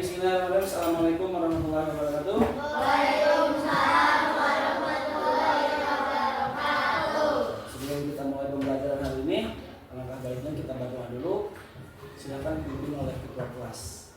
bismillahirrahmanirrahim. Assalamualaikum warahmatullahi wabarakatuh. Waalaikumsalam warahmatullahi wabarakatuh. Sebelum kita mulai pembelajaran hari ini, alangkah baiknya kita berdoa dulu. Silakan dipimpin oleh ketua kelas.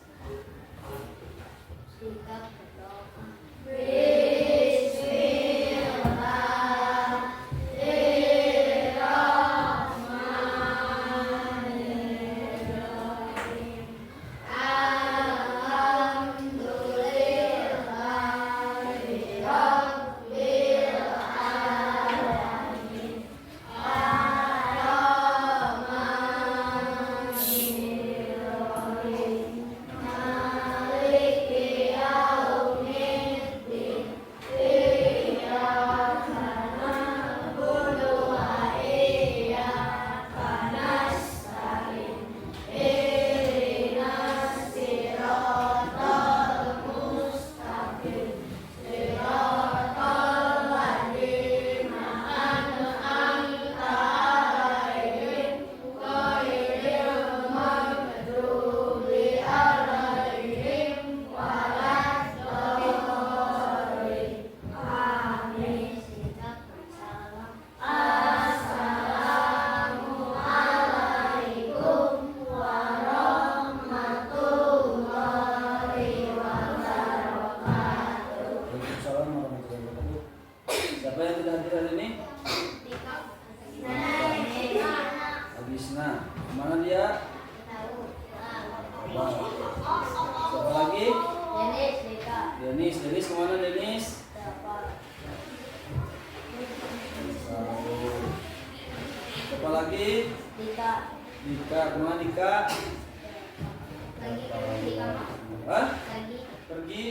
Siapa yang tidak hadir hari ini? Abisna. Kemana dia? Siapa lagi? Denis kemana Denis? Siapa lagi? Dika kemana Dika? Hah? Pergi.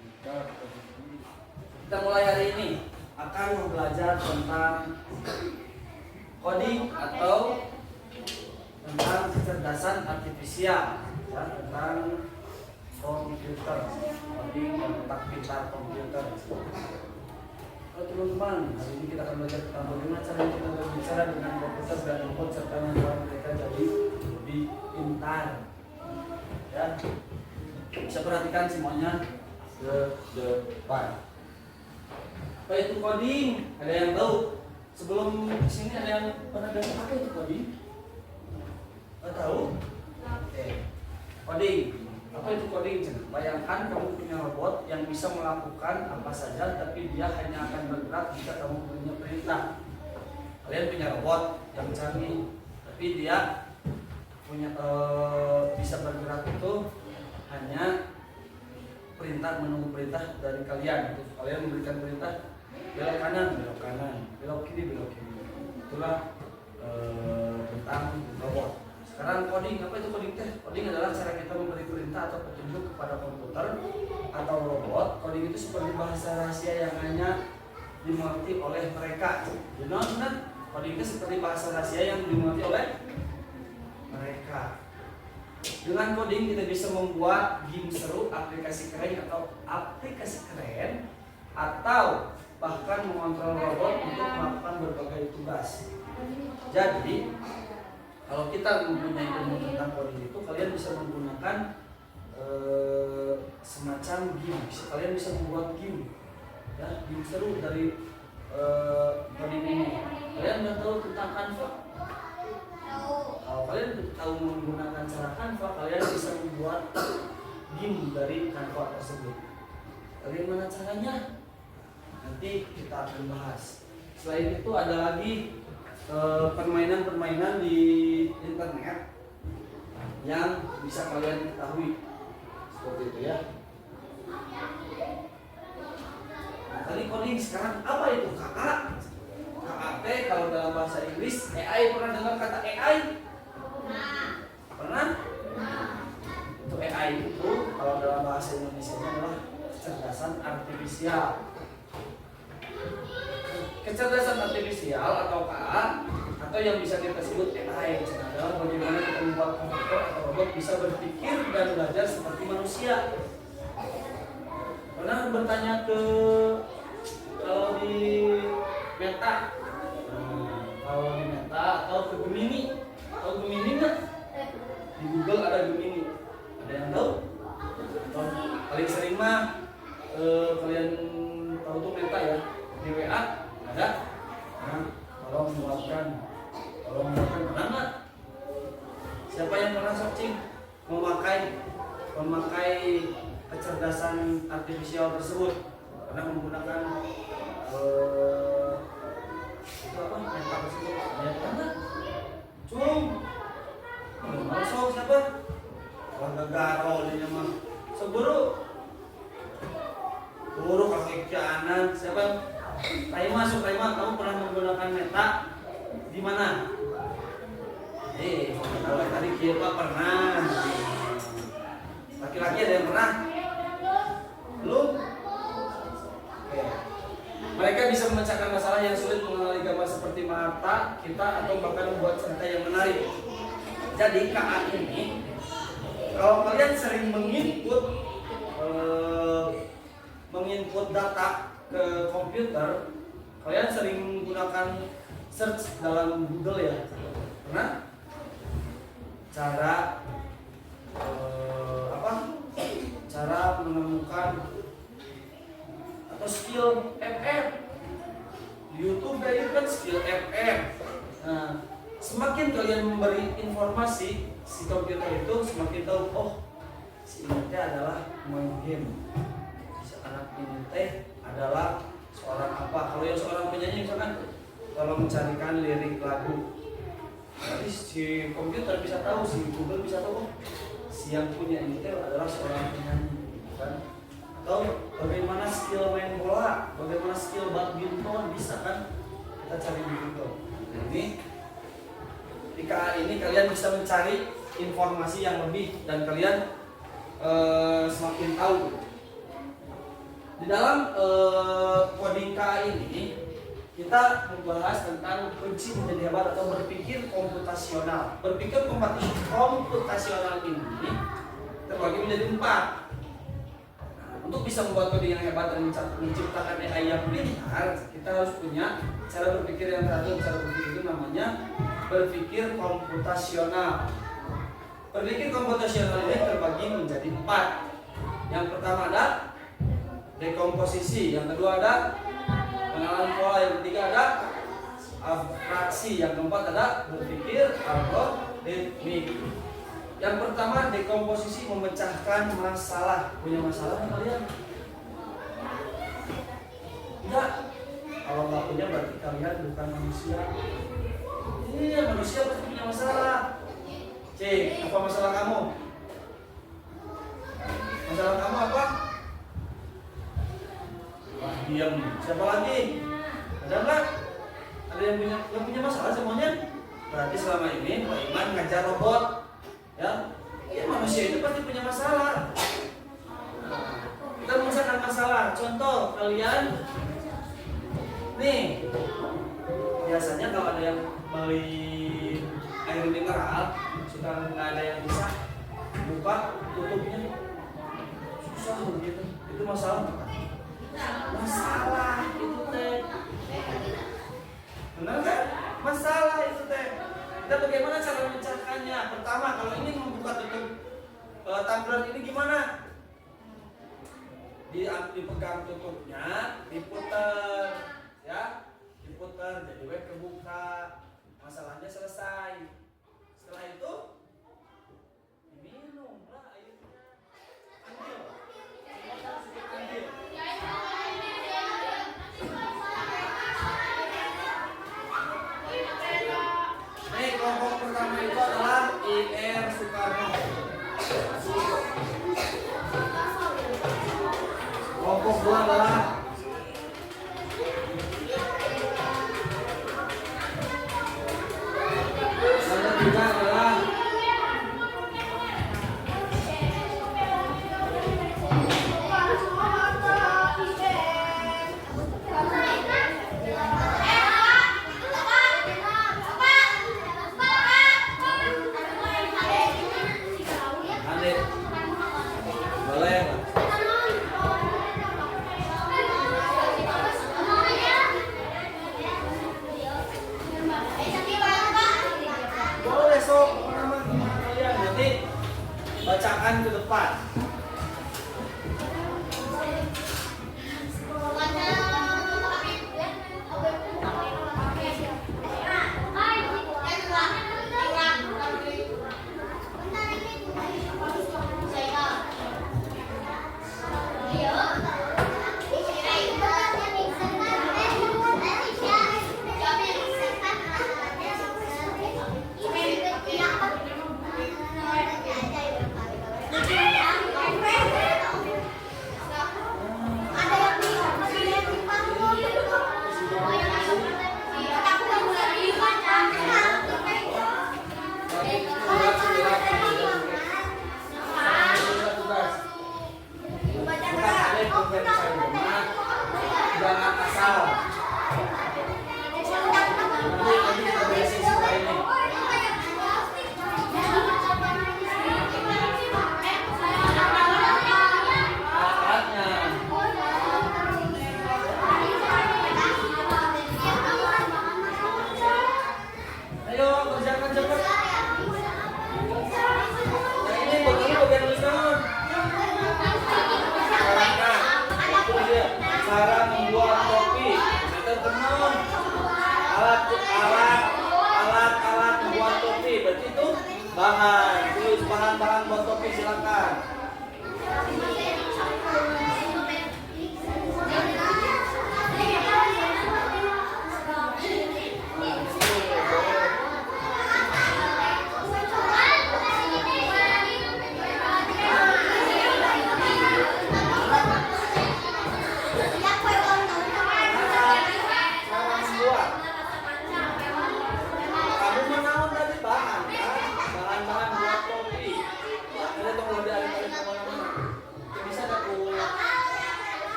Dika pergi. Kita mulai hari ini akan belajar tentang coding atau tentang kecerdasan artifisial, ya, tentang komputer, coding dan otak pintar komputer. Teman-teman, hari ini kita akan belajar tentang bagaimana cara kita berbicara dengan komputer dan robot serta membuat mereka jadi lebih pintar. Ya, bisa perhatikan semuanya ke depan. Apa itu coding? Ada yang tahu? Sebelum sini ada yang pernah dengar apa itu coding? Nggak tahu? Oke. Coding. Apa itu coding? Bayangkan kamu punya robot yang bisa melakukan apa saja, tapi dia hanya akan bergerak jika kamu punya perintah. Kalian punya robot yang canggih, tapi dia punya bisa bergerak itu hanya perintah, menunggu perintah dari kalian. Kalian memberikan perintah belok kanan, belok kiri, itulah tentang robot. Sekarang coding, apa itu coding teh? Coding adalah cara kita memberi perintah atau petunjuk kepada komputer atau robot. Coding itu seperti bahasa rahasia yang hanya dimengerti oleh mereka. Benar? Coding itu seperti bahasa rahasia yang dimengerti oleh mereka. Dengan coding kita bisa membuat game seru, aplikasi keren atau bahkan mengontrol robot untuk melakukan berbagai tugas. Jadi, kalau kita mempunyai ilmu tentang coding itu, kalian bisa menggunakan semacam game. Kalian bisa membuat game, ya, game seru dari coding ini. Kalian udah tahu tentang Canva? Kalau kalian tahu menggunakan cara Canva, kalian bisa membuat game dari Canva tersebut. Bagaimana caranya? Nanti kita akan bahas. Selain itu ada lagi permainan-permainan di internet yang bisa kalian ketahui. Seperti itu ya. Tadi coding, sekarang apa itu kakak? KAT kalau dalam bahasa Inggris. AI, pernah dengar kata AI? Pernah? Itu AI itu kalau dalam bahasa Indonesia adalah kecerdasan artifisial. Kecerdasan artifisial atau KA atau yang bisa kita sebut AI adalah bagaimana kita membuat komputer atau robot bisa berpikir dan belajar seperti manusia. Pernah bertanya ke kalau di Meta, atau ke Gemini, tahu Gemini nggak? Di Google ada Gemini. Ada yang tahu? sering mah kalian tahu tuh Meta ya, di WA ada. Nah, tolong buatkan pernah nggak? Siapa yang pernah searching memakai kecerdasan artifisial tersebut? Karena menggunakan itu apa? Meta tersebut. Meta nggak? Cung. Masuk siapa? Warga Garo ini mah. Seburu kaki kanan siapa? Taima, kamu pernah menggunakan Meta di mana? Kalau tadi kita pernah. Laki-laki ada yang pernah? Belum? Oke. Mereka bisa memecahkan masalah yang sulit mengenali gambar seperti mata kita atau bahkan membuat cerita yang menarik. Jadi KA ini, kalau kalian sering menginput data ke komputer, kalian sering menggunakan search dalam Google ya, karena cara menemukan atau skill FF di YouTube kayak kan skill FF. Nah, semakin kalian memberi informasi si komputer itu semakin tahu, oh si ini adalah main game, si anak ini adalah seorang apa. Kalau yang seorang penyanyi misalkan kalau mencarikan lirik lagu, jadi si komputer bisa tahu, si Google bisa tahu, oh, si yang punya ini adalah seorang penyanyi, kan? Atau bagaimana skill main bola, bagaimana skill badminton, bisa kan? Kita cari di Google. Ini di KA ini kalian bisa mencari informasi yang lebih dan kalian semakin tahu. Di dalam coding KA ini kita membahas tentang kunci menjadi hebat atau berpikir komputasional. Berpikir komputasional ini terbagi menjadi 4. Untuk bisa membuat coding yang hebat dan menciptakan AI yang pintar, kita harus punya cara berpikir yang teratur. Cara berpikir itu namanya berpikir komputasional. Berpikir komputasional ini terbagi menjadi 4. Yang pertama ada dekomposisi, yang kedua ada pengenalan pola, yang ketiga ada abstraksi, yang keempat ada berpikir algoritmik. Yang pertama dekomposisi, memecahkan masalah. Punya masalah nggak kalian? Enggak. Kalau nggak punya berarti kalian bukan manusia. Iya, manusia pasti punya masalah. Cek, apa masalah kamu? Masalah kamu apa? Wah, diam. Siapa lagi? Ada nggak? Ada yang punya masalah semuanya? Berarti selama ini Pak Iman ngajar robot, ya? Iya, manusia itu pasti punya masalah. Kita menyelesaikan masalah. Contoh kalian, nih, biasanya kalau ada yang beli air mineral, suka nggak ada yang bisa buka tutupnya, susah begitu. Itu masalah bukan? Masalah itu teh, benar kan? Masalah itu teh. Kita bagaimana cara memecahkannya? Pertama, kalau ini membuka tutup tumbler ini gimana? Dipegang tutupnya, diputer, ya, diputer, jadi web kebuka, masalahnya selesai. Setelah itu diminum lah airnya. Ambil. Ambil. Nih, kelompok pertama itu adalah IR Soekarno. Kelompok kedua adalah yang ketiga adalah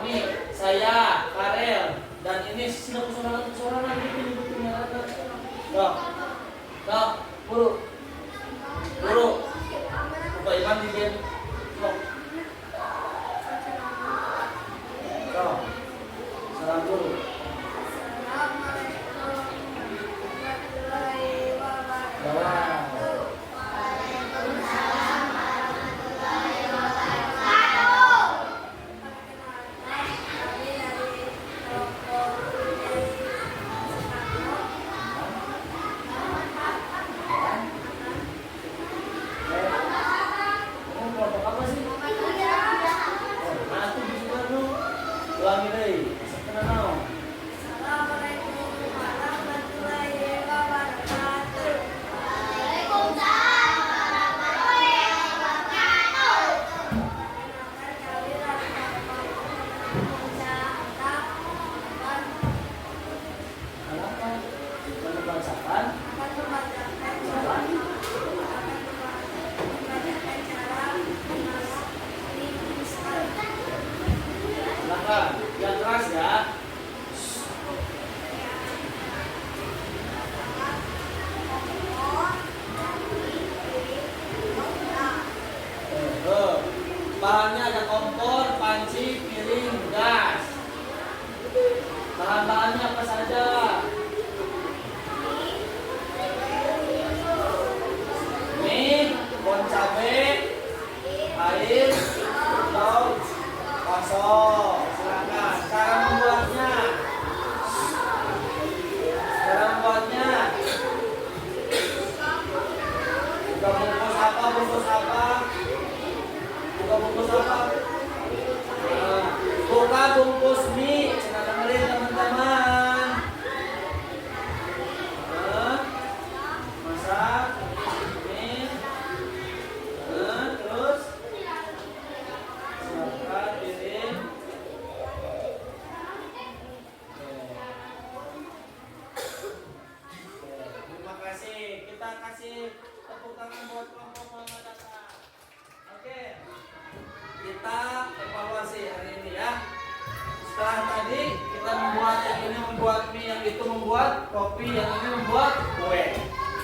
Fahmi, saya, Karel, dan ini sudah persoalan ini Dok, dok, guru, Bapak Iman di game, dok, salam guru. Yang keras ya. Bahannya ada kompor, panci, piring, gas. Bahan-bahannya apa saja? Mie, bon cabe, air, lauk, bakso. Silakan. Cara membuatnya. Bungkus apa? Buka bungkus mie. Kita dengerin teman-teman. Masak mie. Terus siapkan piring. Terima kasih. Kita kasih tepuk tangan buat kelompok Muhammad Hatta. Oke. Kita evaluasi hari ini ya. Setelah tadi kita membuat yang ini membuat mie, yang itu membuat kopi, yang ini membuat kue.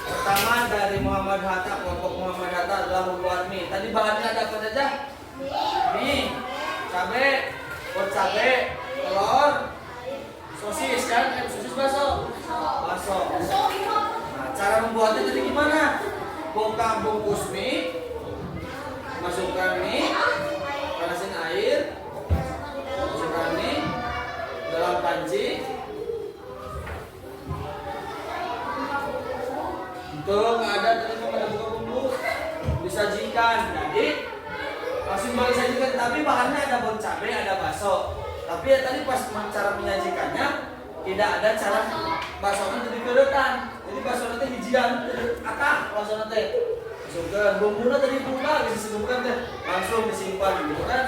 Pertama dari Muhammad Hatta, kelompok Muhammad Hatta adalah membuat mie. Tadi bahannya ada apa saja? Mie, cabe, pot cabe, telur, sosis kan? Sosis bakso. Nah, cara membuatnya tadi gimana? Buka bungkus mie, masukkan mie, panasin air, masukkan mie dalam panci. Itu nggak ada tadi ada buka bungkus, disajikan. Jadi langsung balik sajikan. Tapi bahannya ada bon cabe, ada bakso. Tapi ya tadi pas cara menyajikannya tidak ada cara baksonya jadi keretan. Jadi bakso nanti hijian, jadi akak bakso nanti. Masukkan bumbunya tadi buka, disebutkan deh langsung disimpan gitu kan.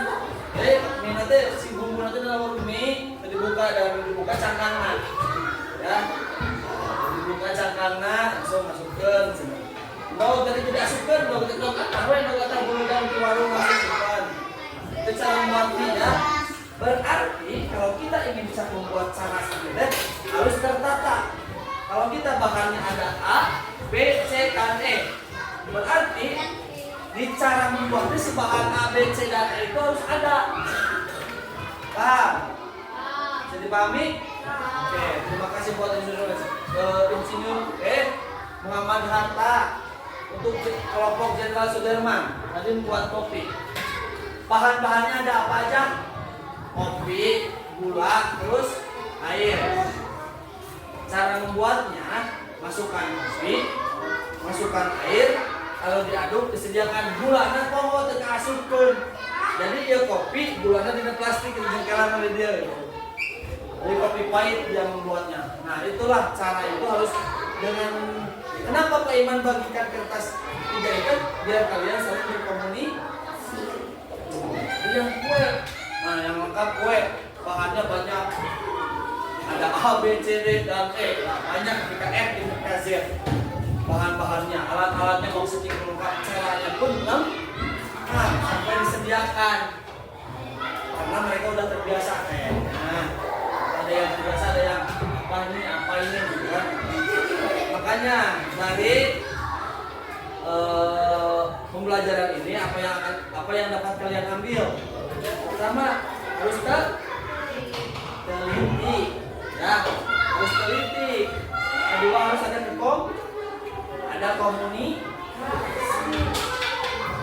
Jadi mie nanti si bumbu nanti dalam mie dibuka dan dibuka cangkangnya, ya. Dibuka cangkangnya langsung masukkan. Kalau tadi tidak masukkan, kalau kita taruh yang kata bulu dan di warung masih simpan. Itu cara membuatnya ya. Berarti kalau kita ingin bisa membuat cara seperti itu harus tertata. Kalau kita bahannya ada A, B, C, dan E. Berarti di cara membuatnya si bahan A, B, C, dan E itu harus ada. Paham? Bisa dipahami? Oke, terima kasih buat Insinyur Muhammad Hatta untuk kelompok Jenderal Sudirman tadi membuat kopi. Bahan-bahannya ada apa aja? Kopi, gula, terus air. Cara membuatnya, masukkan kopi, masukkan air, kalau diaduk disediakan gula dan pokok terkasupkan. Jadi dia kopi, gulanya tidak plastik, dijengkelan oleh dia. Jadi kopi pahit yang membuatnya. Nah itulah cara itu harus dengan. Kenapa Pak Iman bagikan kertas 3 itu? Biar kalian saling berkomunikasi. Yang kue, nah yang lengkap kue, bahannya banyak. Ada A, B, C, D, dan E. Nah, banyak ketika F, ketika Z. Bahan-bahannya, alat-alatnya mau sedikit lengkap, caranya pun sampai disediakan. Karena mereka udah terbiasa pertanyaannya dari pembelajaran ini apa yang dapat kalian ambil? Pertama, harus teliti, ya, harus teliti. Kedua, harus ada komunikasi,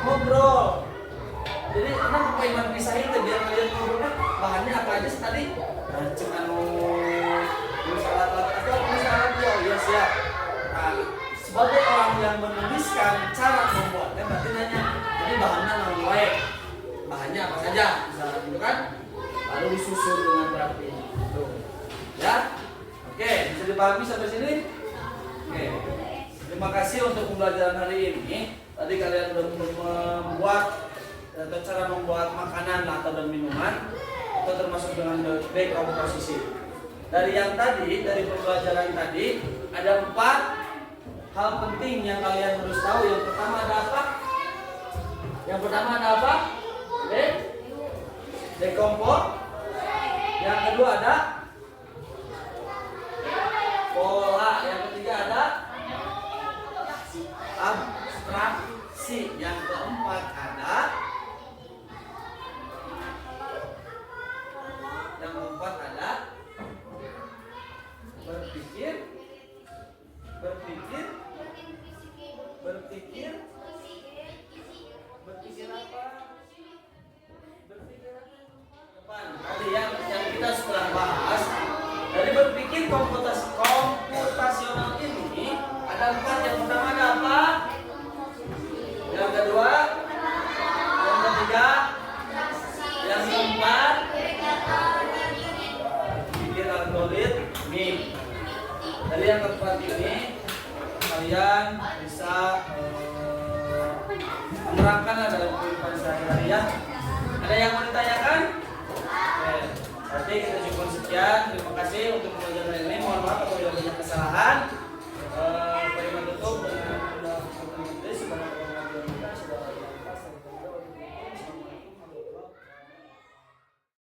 ngobrol. Jadi kenapa Iman pisahin tuh biar kalian ngobrolnya bahannya apa aja sih tadi? Cuma nulis alat-alat atau nulis alat ya siap. Nah, sebagai orang yang menuliskan cara membuatnya berarti nanya. Jadi bahannya namanya bahannya apa saja, misalnya gitu kan? Lalu disusun dengan rapi. Tuh. Ya. Oke, bisa dipahami sampai sini? Oke. Terima kasih untuk pembelajaran hari ini. Tadi kalian sudah membuat atau cara membuat makanan atau minuman atau termasuk dengan dekomposisi. Dari yang tadi, dari pembelajaran tadi ada 4 hal penting yang kalian harus tahu. Yang pertama ada apa? Dekompos. Yang kedua ada pola. Yang ketiga ada abstraksi. Yang keempat ada berpikir apa? Depan. Tadi yang kita sudah bahas dari berpikir komputasional ini ada 4. Yang pertama ada apa? Yang kedua, yang ketiga, yang keempat, pikir algoritmik. Dari yang keempat ini kalian bisa menerapkan dalam kehidupan sehari-hari ya. Ada yang mau ditanyakan? Oke, berarti kita cukup sekian. Terima kasih untuk pembelajaran ini. Mohon maaf apabila banyak kesalahan.